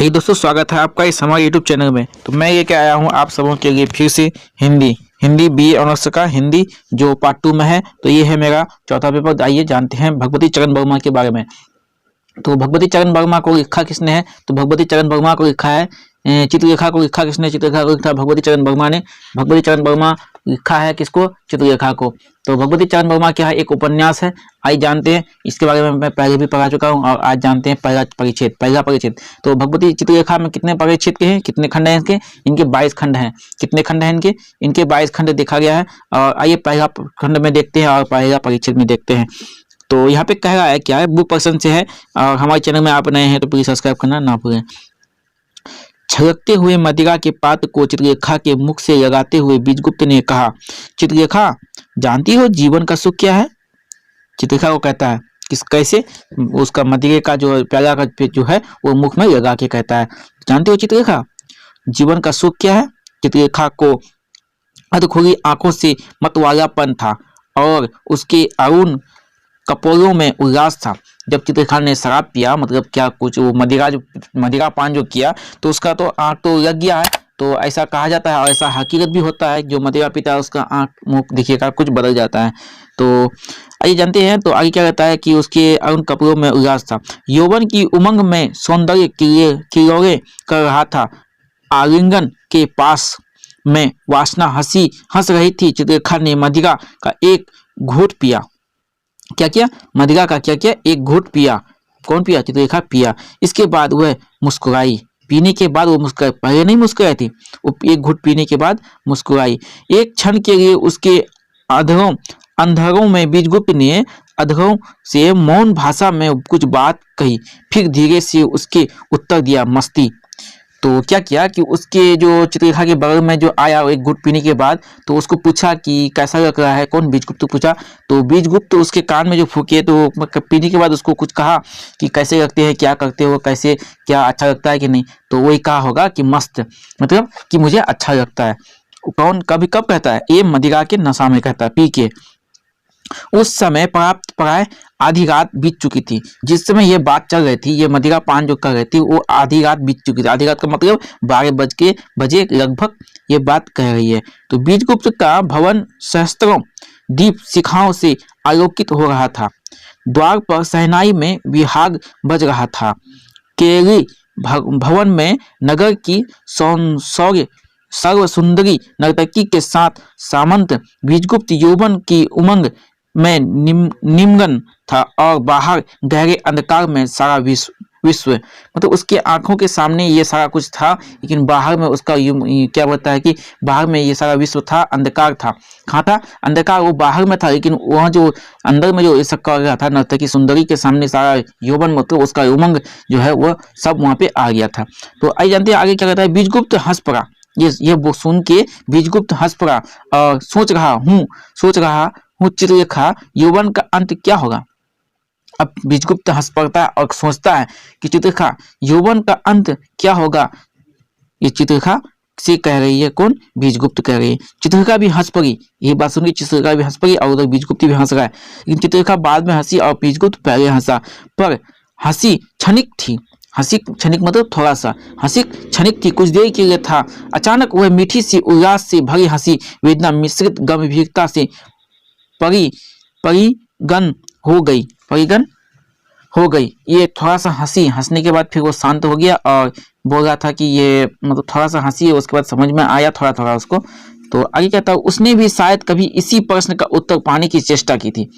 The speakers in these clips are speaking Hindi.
हे दोस्तों, स्वागत है आपका इस हमारे यूट्यूब चैनल में। तो मैं ये क्या आया हूँ आप सबों के लिए फिर से हिंदी बीए ऑनर्स का हिंदी जो पार्ट 2 में है। तो ये है मेरा चौथा पेपर। आइए जानते हैं भगवती चरण वर्मा के बारे में। तो भगवती चरण वर्मा को लिखा किसने है? तो भगवती चरण वर्मा को लिखा है चित्रलेखा को लिखा किसने? चित्रलेखा को लिखा भगवती चरण वर्मा ने। भगवती चरण वर्मा लिखा है किसको? चित्रलेखा को। तो भगवती चरण वर्मा क्या है? एक उपन्यास है। आइए जानते हैं इसके बारे में। मैं पहले भी पढ़ा चुका हूँ और आज जानते हैं पहला परिच्छेद। तो भगवती चित्रलेखा में कितने परिच्छेद के हैं, कितने खंड हैं इनके? इनके 22 खंड हैं। कितने खंड हैं इनके 22 खंड देखा गया है। और आइए पहला खंड में देखते हैं और पहला परिच्छेद में देखते हैं। तो यहाँ पे कह रहा है क्या है, बुक पर्सन से है। और हमारे चैनल में आप नए हैं तो प्लीज सब्सक्राइब करना ना भूलें। छलकते हुए मदिरा के पात्र को चित्रलेखा के मुख से लगाते हुए बीजगुप्त ने कहा, चित्रलेखा जानती हो जीवन का सुख क्या है? चित्रलेखा को कहता है कैसे? उसका मदिरे का जो प्याला का जो है वो मुख में लगा के कहता है, जानती हो चित्रलेखा जीवन का सुख क्या है? चित्रलेखा को अधखुली आंखों से मतवालापन था और उसके अरुण कपोलों में उल्लास था। जब चित्रलेखा ने शराब पिया, मतलब क्या कुछ वो मदिरा पान जो किया, तो उसका तो आंख तो लग गया है। तो ऐसा कहा जाता है और ऐसा हकीकत भी होता है, जो मदिरा पीता है उसका आंख मुंह देखिएगा कुछ बदल जाता है। तो आइए जानते हैं। तो आगे क्या कहता है कि उसके अरुण कपोलों में उल्लास था, यौवन की उमंग में सौंदर्य किलोरे कर रहा था। आलिंगन के पास में वासना हंस रही थी। चित्रलेखा ने मदिरा का एक घूंट पिया। क्या किया? मदिरा का क्या किया? एक घूंट पिया। कौन पिया? चित्रलेखा पिया। इसके बाद वह मुस्कुराई। पीने के बाद वो मुस्कुराई, पहले नहीं मुस्कुराई थी, वो एक घूंट पीने के बाद मुस्कुराई। एक क्षण के लिए उसके अंधरों में बीजगुप्त ने अधरों से मौन भाषा में कुछ बात कही, फिर धीरे से उसके उत्तर दिया, मस्ती। तो क्या किया कि उसके जो चित्रलेखा के बगल में जो आया एक घूंट पीने के बाद, तो उसको पूछा कि कैसा लग रहा है। कौन? बीजगुप्त पूछा। तो बीजगुप्त उसके कान में जो फूके, तो पीने के बाद उसको कुछ कहा कि कैसे लगते हैं, क्या करते हो, कैसे क्या अच्छा लगता है कि नहीं। तो वही कहा होगा कि मस्त, मतलब कि मुझे अच्छा लगता है। कौन कभी कब कहता है? ये मदिरा के नशा में कहता है, पी के। उस समय प्राय आधी रात बीत चुकी थी। जिस समय ये बात चल रही थी, ये मदिरा पान जो कर रही थी, वो आधी रात बीत चुकी थी। आधी रात का मतलब 12 बजे लगभग ये बात कह रही है। तो बीजगुप्त का भवन सहस्त्रों दीप शिखाओं से आलोकित हो रहा था। द्वार पर शहनाई में विहाग बज रहा था। केरी भवन में नगर की सौंदर्य सर्व सुंदरी नर्तकी के साथ सामंत बीजगुप्त यौवन की उमंग में निमग्न था और बाहर गहरे अंधकार में सारा विश्व मतलब उसके आंखों के सामने ये सारा कुछ था, लेकिन बाहर में उसका क्या बोलता है कि बाहर में ये सारा विश्व था, अंधकार था। कहाँ था? अंधकार वो बाहर में था, लेकिन वहाँ जो अंदर में जो ये सब कर रहा था नर्तकी सुंदरी के सामने सारा यौवन, मतलब उसका उमंग जो है वह सब वहाँ पे आ गया था। तो आइए जानते हैं आगे क्या कहता है। बीजगुप्त हंस पड़ा। ये वो सुन के बीजगुप्त हंस पड़ा और सोच रहा हूँ चित्रलेखा यौवन का अंत क्या होगा। अब बीजगुप्त हंस पड़ता है और सोचता है कि चित्रलेखा यौवन का अंत क्या होगा। ये चित्रलेखा से कह रही है। कौन? बीजगुप्त कह रही है। चित्रलेखा भी हंस पड़ी। ये बात सुन के चित्रलेखा भी हंस पड़ी और उधर बीजगुप्त भी हंस रहा है। लेकिन चित्रलेखा बाद में हंसी और बीजगुप्त पहले हंसा, पर हंसी क्षणिक थी। हंसी क्षणिक मतलब थोड़ा सा हंसी क्षणिक थी, कुछ देर के लिए था। अचानक वह मीठी सी उल्लास से भरी हंसी वेदना मिश्रित गंभीरता से परिगण हो गई। ये थोड़ा सा हंसने के बाद फिर वो शांत हो गया और बोल रहा था कि ये मतलब थोड़ा सा हंसी है, उसके बाद समझ में आया थोड़ा थोड़ा उसको। तो आगे कहता है, उसने भी शायद कभी इसी प्रश्न का उत्तर पाने की चेष्टा की थी।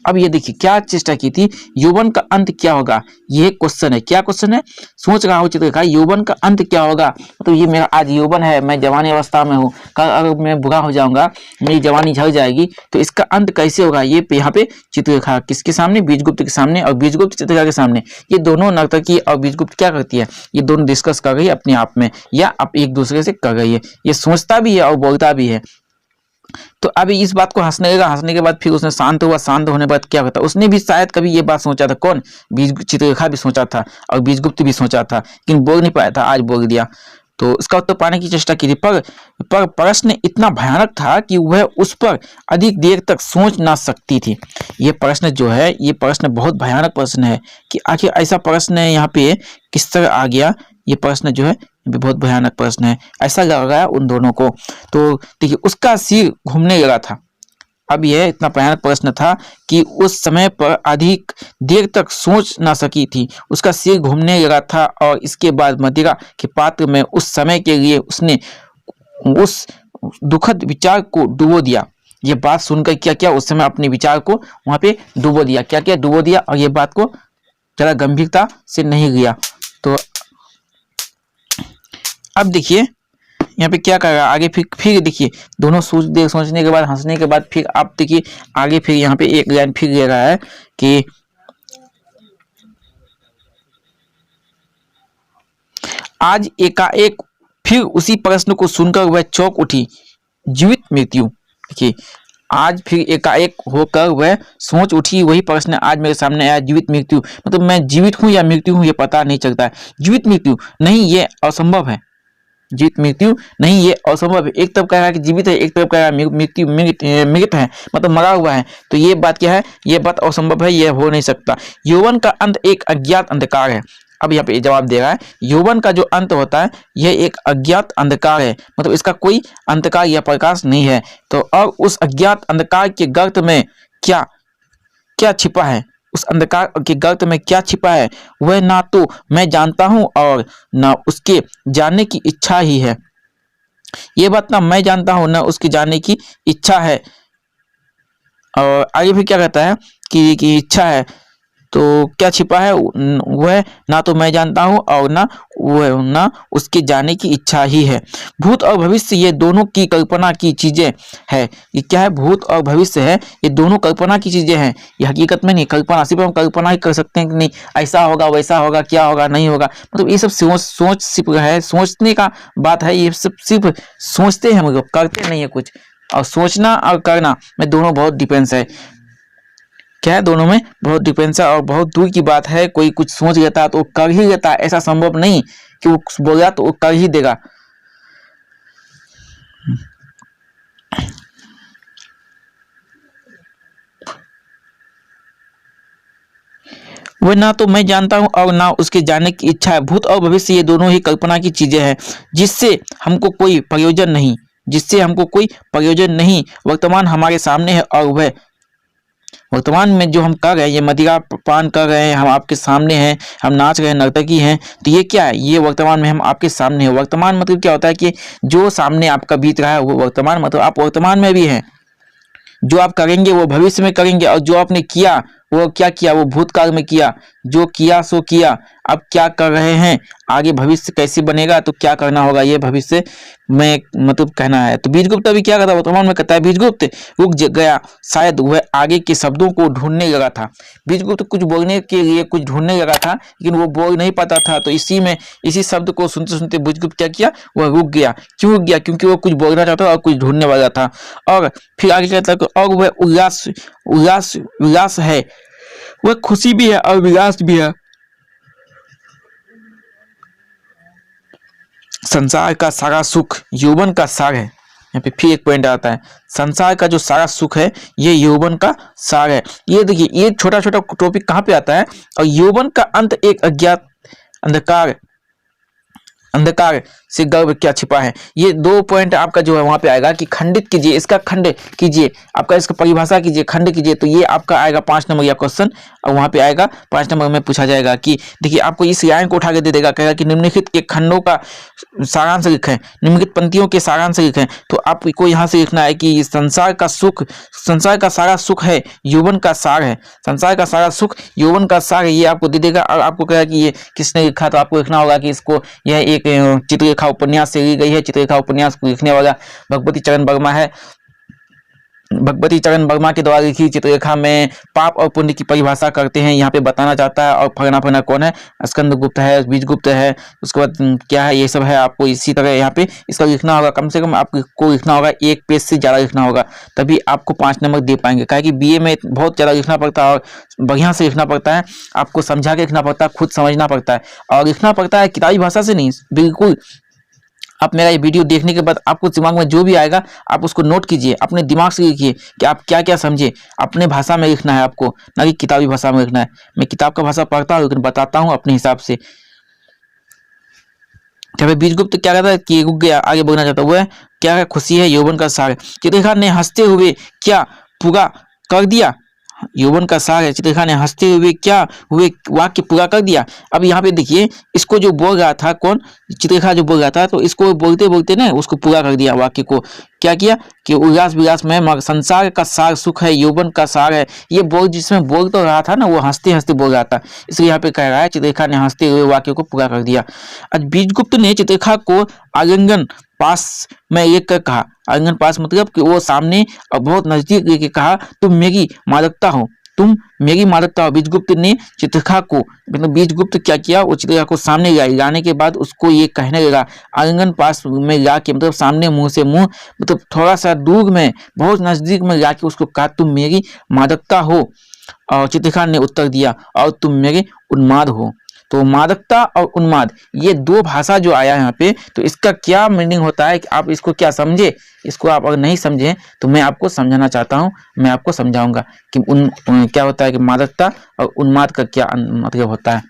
अब ये देखिए क्या चेष्टा की थी। यौवन का अंत क्या होगा, ये क्वेश्चन है। क्या क्वेश्चन है? सोच रहा हूँ चित्रलेखा यौवन का अंत क्या होगा। मतलब ये मेरा आज यौवन है, मैं जवानी अवस्था में हूँ, कल अगर मैं बुरा हो जाऊंगा, मेरी जवानी झड़ जाएगी, तो इसका अंत कैसे होगा। ये यहाँ पे चित्रलेखा किसके सामने? बीजगुप्त के सामने और बीजगुप्त चित्रलेखा के सामने। ये दोनों नर्तकी और बीजगुप्त क्या करती है? ये दोनों डिस्कस कर रही है अपने आप में, या अब एक दूसरे से कर रही है। ये सोचता भी है और बोलता भी है। तो अभी इस बात को हंसने लगा। हंसने के बाद फिर उसने शांत हुआ। शांत होने के बाद क्या होता? उसने भी शायद कभी ये बात सोचा था। कौन? चित्रलेखा भी सोचा था और बीजगुप्त भी सोचा था, लेकिन बोल नहीं पाया था। आज बोल दिया। तो इसका उत्तर पाने की चेष्टा की थी, पर प्रश्न इतना भयानक था कि वह उस पर अधिक देर तक सोच ना सकती थी। ये प्रश्न जो है, ये प्रश्न बहुत भयानक प्रश्न है कि आखिर ऐसा प्रश्न यहाँ पे किस तरह आ गया ये प्रश्न जो है ये बहुत भयानक प्रश्न है, ऐसा लग रहा है उन दोनों को। तो देखिए उसका सिर घूमने लगा था। अब यह इतना भयानक प्रश्न था कि उस समय पर अधिक देर तक सोच ना सकी थी, उसका सिर घूमने लगा था और इसके बाद मदिरा के पात्र में उस समय के लिए उसने उस दुखद विचार को डुबो दिया। ये बात सुनकर क्या किया, उस समय अपने विचार को वहां पे डुबो दिया, क्या क्या डुबो दिया, और ये बात को जरा गंभीरता से नहीं लिया। तो अब देखिए यहाँ पे क्या कर रहा है आगे, फिर देखिए दोनों सोचने के बाद, हंसने के बाद, फिर आप देखिए आगे फिर यहाँ पे एक लाइन फिर ले रहा है कि आज एकाएक फिर उसी प्रश्न को सुनकर वह चौंक उठी, जीवित मृत्यु। देखिए आज फिर एकाएक होकर वह सोच उठी, वही प्रश्न आज मेरे सामने आया, जीवित मृत्यु। मतलब मैं जीवित हूँ या मृत्यु हूँ ये पता नहीं चलता है। जीवित मृत्यु नहीं, ये असंभव है। जीवित मृत्यु नहीं, ये असंभव है। एक तरफ कह रहा है कि जीवित है, एक तरफ कह रहा है मृत्यु मृत है, मतलब मरा हुआ है। तो ये बात क्या है, ये बात असंभव है, ये हो नहीं सकता। यौवन का अंत एक अज्ञात अंधकार है। अब यहाँ पे जवाब दे रहा है, यौवन का जो अंत होता है यह एक अज्ञात अंधकार है, मतलब इसका कोई अंधकार या प्रकाश नहीं है। तो अब उस अज्ञात अंधकार के गर्त में क्या क्या छिपा है, उस अंधकार के गर्त में क्या छिपा है, वह ना तो मैं जानता हूं और ना उसके जानने की इच्छा ही है। ये बात ना मैं जानता हूं ना उसके जानने की इच्छा है। और आगे भी क्या कहता है कि इच्छा है, तो क्या छिपा है, वह ना तो मैं जानता हूं और ना उसके जाने की इच्छा ही है। भूत और भविष्य ये दोनों की कल्पना की चीजें है। ये क्या है, भूत और भविष्य है, ये दोनों कल्पना की चीजें हैं, ये हकीकत में नहीं। कल्पना सिर्फ हम कल्पना ही कर सकते हैं कि नहीं ऐसा होगा, वैसा होगा, क्या होगा, नहीं होगा, मतलब ये सब सोच सिर्फ है, सोचने का बात है। ये सब सिर्फ सोचते हैं हम लोग, करते नहीं है कुछ। और सोचना और करना में दोनों बहुत डिफरेंस है। क्या है, दोनों में बहुत डिफरेंस है और बहुत दूर की बात है। कोई कुछ सोच लेता है तो वो कर ही लेता है, ऐसा संभव नहीं कि वो बोला तो वो कर ही देगा। वह ना तो मैं जानता हूं और ना उसके जानने की इच्छा है। भूत और भविष्य ये दोनों ही कल्पना की चीजें हैं, जिससे हमको कोई प्रयोजन नहीं, जिससे हमको कोई प्रयोजन नहीं। वर्तमान हमारे सामने है और वह वर्तमान में जो हम कर रहे हैं, ये मदिरा पान कर रहे हैं, हम आपके सामने हैं, हम नाच रहे हैं, नर्तकी हैं, तो ये क्या है, ये वर्तमान में हम आपके सामने हैं। वर्तमान मतलब क्या होता है कि जो सामने आपका बीत रहा है वो वर्तमान, मतलब आप वर्तमान में भी हैं। जो आप करेंगे वो भविष्य में करेंगे, और जो आपने किया वो क्या किया, वो भूतकाल में किया। जो किया सो किया, अब क्या कर रहे हैं, आगे भविष्य कैसे बनेगा, तो क्या करना होगा, ये भविष्य में मतलब कहना है। तो बीजगुप्त अभी क्या करता, वर्तमान में कहता है बीजगुप्त रुक गया, शायद वह आगे के शब्दों को ढूंढने लगा था। बीजगुप्त कुछ बोलने के लिए कुछ ढूंढने लगा था, लेकिन वो बोल नहीं पाता था। तो इसी शब्द को सुनते सुनते बीजगुप्त क्या किया, वह रुक गया। क्यों रुक गया, क्योंकि वो कुछ बोलना चाहता था और कुछ ढूंढने वाला था। और फिर आगे कहता है और वह उल्लास उल्लास उल्लास है, वह खुशी भी है और विलास भी है। संसार का सारा सुख यौवन का सार है। यहाँ पे फिर एक पॉइंट आता है, संसार का जो सारा सुख है ये यौवन का सार है। ये देखिए ये छोटा छोटा टॉपिक कहाँ पे आता है, और यौवन का अंत एक अज्ञात अंधकार से गर्भ क्या छिपा है। ये दो पॉइंट आपका जो है वहां पे आएगा कि खंडित कीजिए, इसका खंड कीजिए, आपका इसका परिभाषा कीजिए, खंड कीजिए। तो ये आपका आएगा 5 नंबर या क्वेश्चन, और वहां पे आएगा 5 नंबर में पूछा जाएगा कि देखिए आपको इस लाइन को उठा के दे देगा, कहेगा कि निम्नलिखित के खंडों का सारांश लिखें, निम्नलिखित पंक्तियों के सारांश लिखें। तो आपको यहाँ से लिखना है कि संसार का सारा सुख है यौवन का सार है, संसार का सारा सुख यौवन का सार है, ये आपको दे देगा। और आपको कहेगा कि ये किसने लिखा, तो आपको लिखना होगा कि इसको यह एक चित्ररेखा उपन्यास से ली गई है। चित्ररेखा उपन्यास को लिखने वाला भगवती चरण वर्मा है। भगवती चरण वर्मा के द्वारा लिखी चित्ररेखा में पाप और पुण्य की परिभाषा करते हैं, यहाँ पे बताना चाहता है। और फरना कौन है, स्कंदगुप्त है, बीजगुप्त है, उसके बाद क्या है, ये सब है। आपको इसी तरह यहाँ पे इसका लिखना होगा, कम से कम आपको लिखना होगा 1 पेज से ज़्यादा लिखना होगा, तभी आपको 5 नंबर दे पाएंगे। क्या कि बीए में बहुत ज़्यादा लिखना पड़ता है और बढ़िया से लिखना पड़ता है, आपको समझा के लिखना पड़ता है, खुद समझना पड़ता है और लिखना पड़ता है किताबी भाषा से नहीं, बिल्कुल। आप मेरा ये वीडियो देखने के बाद आपको दिमाग में जो भी आएगा आप उसको नोट कीजिए, अपने दिमाग से लिखिए कि आप क्या क्या समझे, अपने भाषा में लिखना है आपको, ना कि किताबी भाषा में लिखना है। मैं किताब का भाषा पढ़ता हूँ लेकिन बताता हूँ अपने हिसाब से। जहाँ पे बीजगुप्त क्या कहता है कि रुक गया, आगे बढ़ना चाहता है, वो है क्या है, खुशी है यौवन का सार है। चित्रखान ने हंसते हुए क्या पूरा कर दिया, यौवन का सार है, चित्रखान ने हंसते हुए क्या हुए वाक्य पूरा कर दिया। अब यहाँ पे देखिए इसको जो बोल रहा था कौन, चित्रखान जो बोल रहा था, तो इसको बोलते बोलते ना उसको पूरा कर दिया वाक्य को। क्या किया कि उल्लास विलास में संसार का सार सुख है, यौवन का सार है, ये बोल जिसमें बोल तो रहा था ना वो हंसते हंसते बोल रहा था, इसलिए यहाँ पे कह रहा है चित्रखान ने हंसते हुए वाक्य को पूरा कर दिया। आज बीजगुप्त ने चित्रखान को आलिंगन पास में एक कर कहा, आलिंगन पास मतलब कि वो सामने और बहुत नजदीक लेके कहा, तुम मेरी मादकता हो, तुम मेरी मादकता हो। बीजगुप्त ने चित्रखा को, मतलब बीजगुप्त क्या किया, वो चित्रखा को सामने लाने के बाद उसको ये कहने लगा, आलिंगन पास में ला के मतलब सामने मुंह से मुंह, मतलब थोड़ा सा दूर में बहुत नजदीक में ला के उसको कहा, तुम मेरी मादकता हो। और चित्रखा ने उत्तर दिया, और तुम मेरे उन्माद हो। तो मादकता और उन्माद ये दो भाषा जो आया यहाँ पे, तो इसका क्या मीनिंग होता है कि आप इसको क्या समझे, इसको आप अगर नहीं समझे तो मैं आपको समझाना चाहता हूँ, मैं आपको समझाऊंगा कि क्या होता है कि मादकता और उन्माद का क्या मतलब होता है।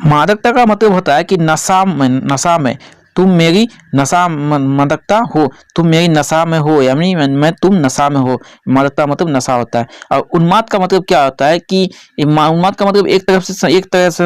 मादकता का मतलब होता है कि नशा में तुम मेरी नशा मादकता हो, तुम मेरी नशा में हो, यानी मैं तुम नशा में हो, मादकता मतलब नशा होता है। और उन्माद का मतलब क्या होता है कि उन्माद का मतलब एक तरह से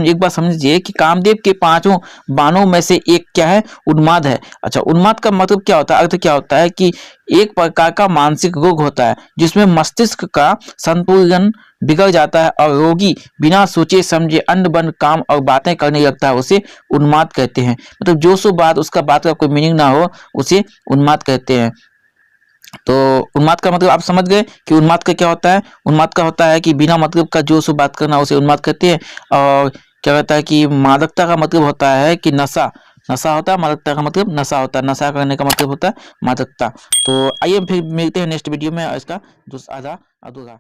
एक बार समझिए कि कामदेव के पांचों बाणों में से एक क्या है, उन्माद है। अच्छा, उन्माद का मतलब क्या होता है, अर्थ क्या होता है कि एक प्रकार का मानसिक रोग होता है जिसमें मस्तिष्क का संतुलन बिगड़ जाता है और रोगी बिना सोचे समझे अन्य बन काम और बातें करने लगता है, उसे उन्माद कहते हैं। मतलब जो सो बात उसका बात का कोई मीनिंग ना हो उसे उन्माद कहते हैं। तो उन्माद का मतलब आप समझ गए कि उन्माद का क्या होता है, उन्माद का होता है कि बिना मतलब का जो सो बात करना उसे उन्माद कहते हैं। और क्या कहता है कि मादकता का मतलब होता है कि नशा, नशा होता है, मादकता का मतलब नशा होता है, नशा करने का मतलब होता है मादकता। तो आइए फिर मिलते हैं नेक्स्ट वीडियो में इसका दूसरा आधा अधूरा।